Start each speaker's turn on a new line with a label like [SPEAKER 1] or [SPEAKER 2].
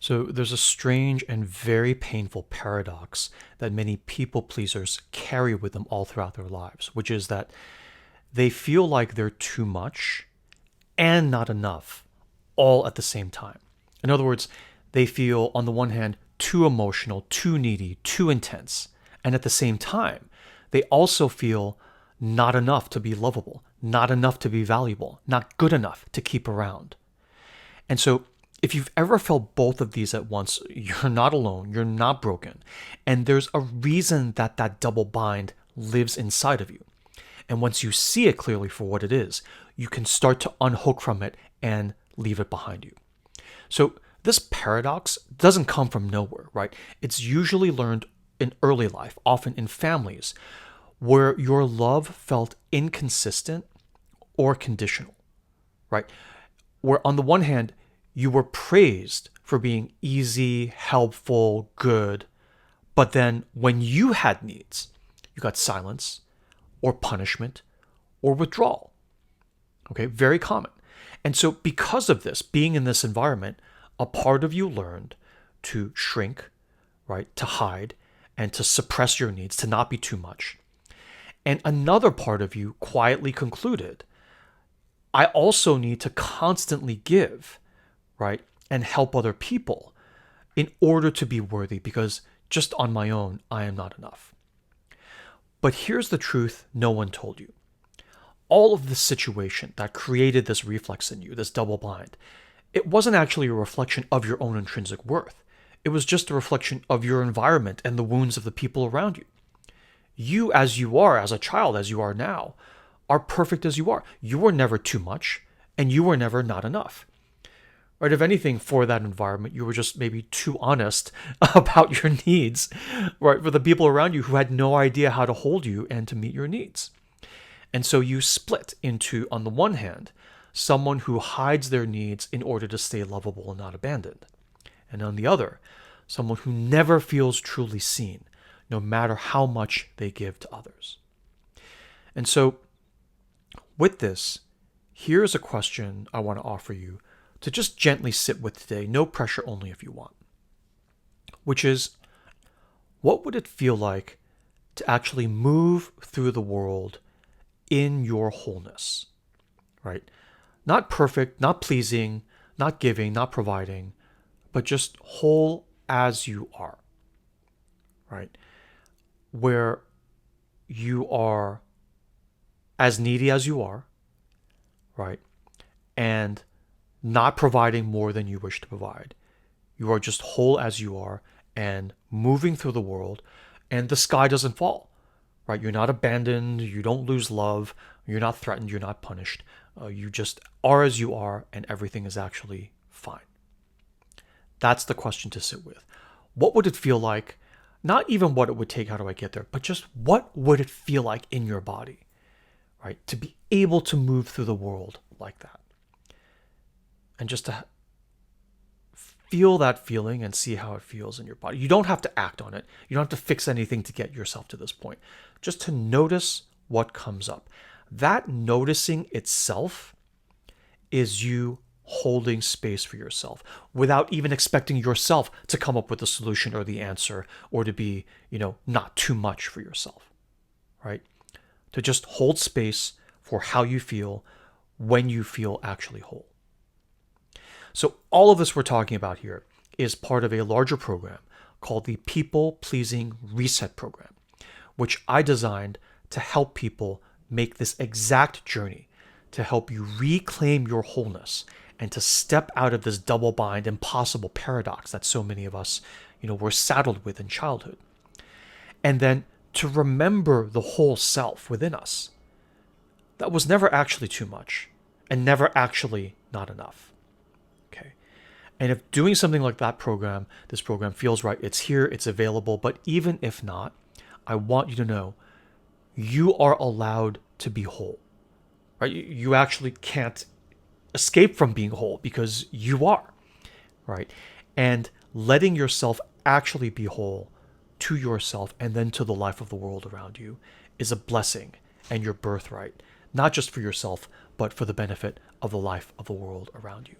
[SPEAKER 1] So there's a strange and very painful paradox that many people pleasers carry with them all throughout their lives, which is that they feel like they're too much and not enough all at the same time. In other words, they feel, on the one hand, too emotional, too needy, too intense. And at the same time, they also feel not enough to be lovable, not enough to be valuable, not good enough to keep around. And so, if you've ever felt both of these at once, you're not alone, you're not broken. And there's a reason that that double bind lives inside of you. And once you see it clearly for what it is, you can start to unhook from it and leave it behind you. So, this paradox doesn't come from nowhere, right? It's usually learned in early life, often in families, where your love felt inconsistent or conditional, right? Where on the one hand, you were praised for being easy, helpful, good, but then when you had needs, you got silence or punishment or withdrawal. Okay, very common. And so, because of this, being in this environment, a part of you learned to shrink, right, to hide, and to suppress your needs, to not be too much. And another part of you quietly concluded, I also need to constantly give, right, and help other people in order to be worthy, because just on my own, I am not enough. But here's the truth no one told you. All of this situation that created this reflex in you, this double bind, it wasn't actually a reflection of your own intrinsic worth. It was just a reflection of your environment and the wounds of the people around you. You, as you are, as a child, as you are now, are perfect as you are. You were never too much, and you were never not enough. Right? If anything, for that environment, you were just maybe too honest about your needs, right? For the people around you who had no idea how to hold you and to meet your needs. And so you split into, on the one hand, someone who hides their needs in order to stay lovable and not abandoned. And on the other, someone who never feels truly seen, no matter how much they give to others. And so, with this, here's a question I want to offer you to just gently sit with today, no pressure, only if you want, which is, what would it feel like to actually move through the world in your wholeness, right? Not perfect, not pleasing, not giving, not providing, but just whole as you are, right? Where you are as needy as you are, right? And not providing more than you wish to provide. You are just whole as you are and moving through the world, and the sky doesn't fall, right? You're not abandoned, you don't lose love, you're not threatened, you're not punished. You just are as you are, and everything is actually fine. That's the question to sit with. What would it feel like? Not even what it would take, how do I get there, but just what would it feel like in your body, right? To be able to move through the world like that. And just to feel that feeling and see how it feels in your body. You don't have to act on it. You don't have to fix anything to get yourself to this point. Just to notice what comes up. That noticing itself is you holding space for yourself without even expecting yourself to come up with the solution or the answer, or to be, not too much for yourself, right? To just hold space for how you feel when you feel actually whole. So all of this we're talking about here is part of a larger program called the People Pleasing Reset Program, which I designed to help people make this exact journey, to help you reclaim your wholeness and to step out of this double bind, impossible paradox that so many of us, were saddled with in childhood. And then to remember the whole self within us that was never actually too much and never actually not enough. Okay. And if doing something like this program feels right, it's here, it's available. But even if not, I want you to know you are allowed to be whole, right? You actually can't escape from being whole because you are, right? And letting yourself actually be whole to yourself and then to the life of the world around you is a blessing and your birthright, not just for yourself, but for the benefit of the life of the world around you.